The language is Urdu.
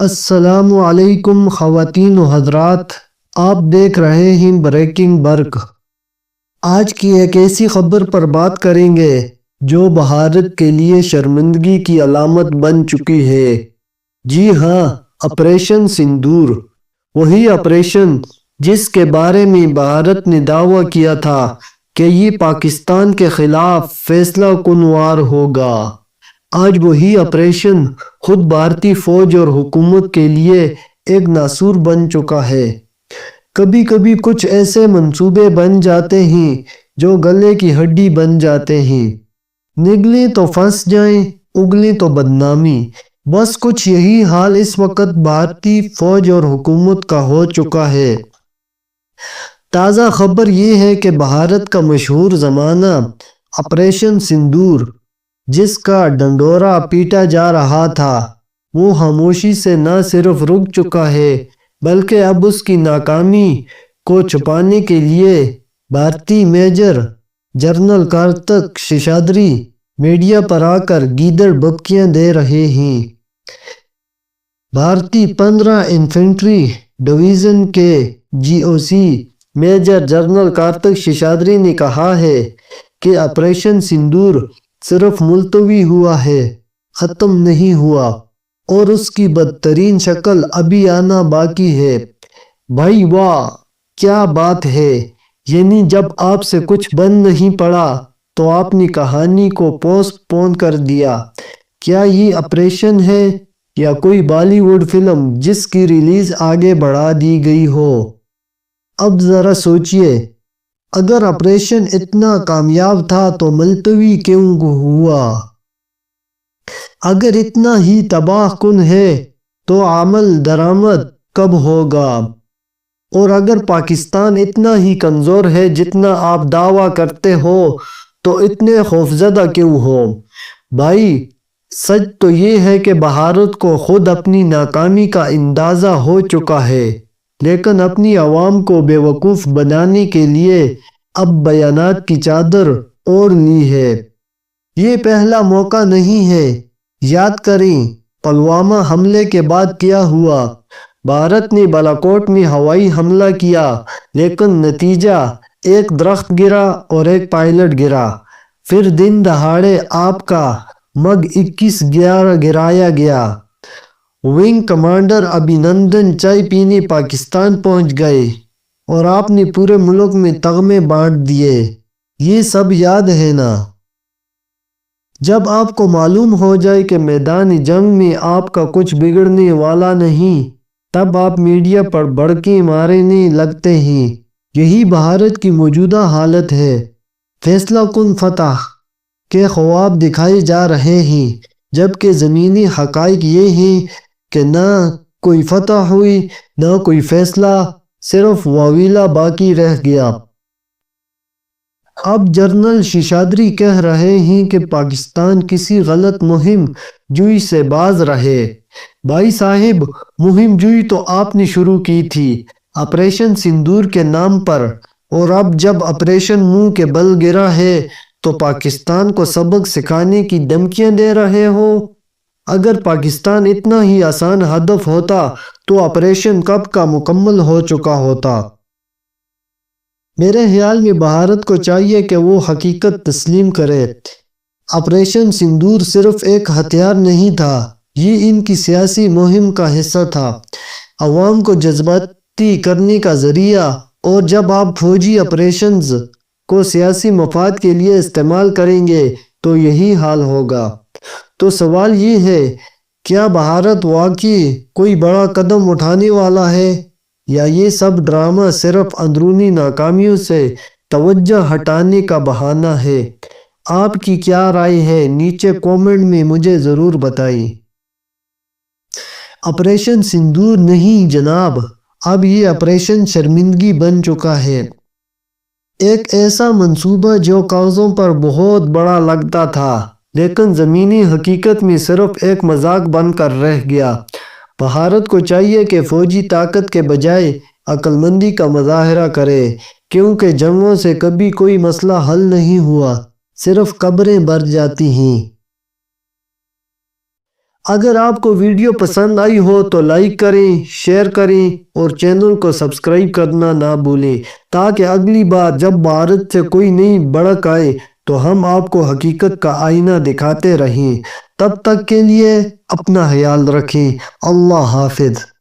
السلام علیکم خواتین و حضرات، آپ دیکھ رہے ہیں بریکنگ برق۔ آج کی ایک ایسی خبر پر بات کریں گے جو بھارت کے لیے شرمندگی کی علامت بن چکی ہے۔ جی ہاں، آپریشن سندور، وہی آپریشن جس کے بارے میں بھارت نے دعویٰ کیا تھا کہ یہ پاکستان کے خلاف فیصلہ کن وار ہوگا۔ آج وہی آپریشن خود بھارتی فوج اور حکومت کے لیے ایک ناسور بن چکا ہے۔ کبھی کبھی کچھ ایسے منصوبے بن جاتے ہیں جو گلے کی ہڈی بن جاتے ہیں، نگلیں تو پھنس جائیں، اگلیں تو بدنامی۔ بس کچھ یہی حال اس وقت بھارتی فوج اور حکومت کا ہو چکا ہے۔ تازہ خبر یہ ہے کہ بھارت کا مشہور زمانہ آپریشن سندور، جس کا ڈنڈورا پیٹا جا رہا تھا، وہ خاموشی سے نہ صرف رک چکا ہے بلکہ اب اس کی ناکامی کو چھپانے کے لیے بھارتی major general Kartik Seshadri media پر آ کر گیدڑ بکیاں دے رہے ہیں۔ بھارتی 15 انفینٹری ڈویژن کے GOC major general Kartik Seshadri نے کہا ہے کہ آپریشن سندور صرف ملتوی ہوا ہے، ختم نہیں ہوا، اور اس کی بدترین شکل ابھی آنا باقی ہے۔ بھائی واہ، کیا بات ہے! یعنی جب آپ سے کچھ بن نہیں پڑا تو آپ نے کہانی کو پوسٹ پون کر دیا۔ کیا یہ آپریشن ہے یا کوئی بالی ووڈ فلم جس کی ریلیز آگے بڑھا دی گئی ہو؟ اب ذرا سوچئے، اگر آپریشن اتنا کامیاب تھا تو ملتوی کیوں ہوا؟ اگر اتنا ہی تباہ کن ہے تو عمل درآمد کب ہوگا؟ اور اگر پاکستان اتنا ہی کمزور ہے جتنا آپ دعویٰ کرتے ہو تو اتنے خوفزدہ کیوں ہو؟ بھائی، سچ تو یہ ہے کہ بھارت کو خود اپنی ناکامی کا اندازہ ہو چکا ہے، لیکن اپنی عوام کو بیوقوف بنانے کے لیے اب بیانات کی چادر اوڑھ لی ہے۔ یہ پہلا موقع نہیں ہے۔ یاد کریں پلوامہ حملے کے بعد کیا ہوا۔ بھارت نے بالاکوٹ میں ہوائی حملہ کیا، لیکن نتیجہ ایک درخت گرا اور ایک پائلٹ گرا۔ پھر دن دہاڑے آپ کا MiG-21 گرایا گیا۔ ونگ کمانڈر ابھینندن چائے پینے پاکستان پہنچ گئے اور آپ نے پورے ملک میں تمغے بانٹ دیے۔ یہ سب یاد ہے نا؟ جب آپ کو معلوم ہو جائے کہ میدان جنگ میں آپ کا کچھ بگڑنے والا نہیں، تب آپ میڈیا پر بڑکیں مارنے لگتے ہیں۔ یہی بھارت کی موجودہ حالت ہے۔ فیصلہ کن فتح کے خواب دکھائے جا رہے ہیں، جبکہ زمینی حقائق یہ ہیں کہ نہ کوئی فتح ہوئی، نہ کوئی فیصلہ، صرف واویلا باقی رہ گیا۔ اب جنرل سیشادری کہہ رہے ہیں کہ پاکستان کسی غلط مہم جوئی سے باز رہے۔ بھائی صاحب، مہم جوئی تو آپ نے شروع کی تھی آپریشن سندور کے نام پر، اور اب جب آپریشن منہ کے بل گرا ہے تو پاکستان کو سبق سکھانے کی دھمکیاں دے رہے ہو۔ اگر پاکستان اتنا ہی آسان ہدف ہوتا تو آپریشن کب کا مکمل ہو چکا ہوتا۔ میرے خیال میں بھارت کو چاہیے کہ وہ حقیقت تسلیم کرے۔ آپریشن سندور صرف ایک ہتھیار نہیں تھا، یہ ان کی سیاسی مہم کا حصہ تھا، عوام کو جذباتی کرنے کا ذریعہ۔ اور جب آپ فوجی آپریشنز کو سیاسی مفاد کے لیے استعمال کریں گے تو یہی حال ہوگا۔ تو سوال یہ ہے، کیا بھارت واقعی کوئی بڑا قدم اٹھانے والا ہے، یا یہ سب ڈرامہ صرف اندرونی ناکامیوں سے توجہ ہٹانے کا بہانہ ہے؟ آپ کی کیا رائے ہے؟ نیچے کومنٹ میں مجھے ضرور بتائیں۔ آپریشن سندور نہیں جناب، اب یہ آپریشن شرمندگی بن چکا ہے۔ ایک ایسا منصوبہ جو کاغذوں پر بہت بڑا لگتا تھا، لیکن زمینی حقیقت میں صرف ایک مذاق بن کر رہ گیا۔ بھارت کو چاہیے کہ فوجی طاقت کے بجائے عقل مندی کا مظاہرہ کرے، کیونکہ جنگوں سے کبھی کوئی مسئلہ حل نہیں ہوا، صرف قبریں بھر جاتی ہیں۔ اگر آپ کو ویڈیو پسند آئی ہو تو لائک کریں، شیئر کریں اور چینل کو سبسکرائب کرنا نہ بھولیں، تاکہ اگلی بار جب بھارت سے کوئی نئی بڑک آئے تو ہم آپ کو حقیقت کا آئینہ دکھاتے رہیں۔ تب تک کے لیے اپنا خیال رکھیں۔ اللہ حافظ۔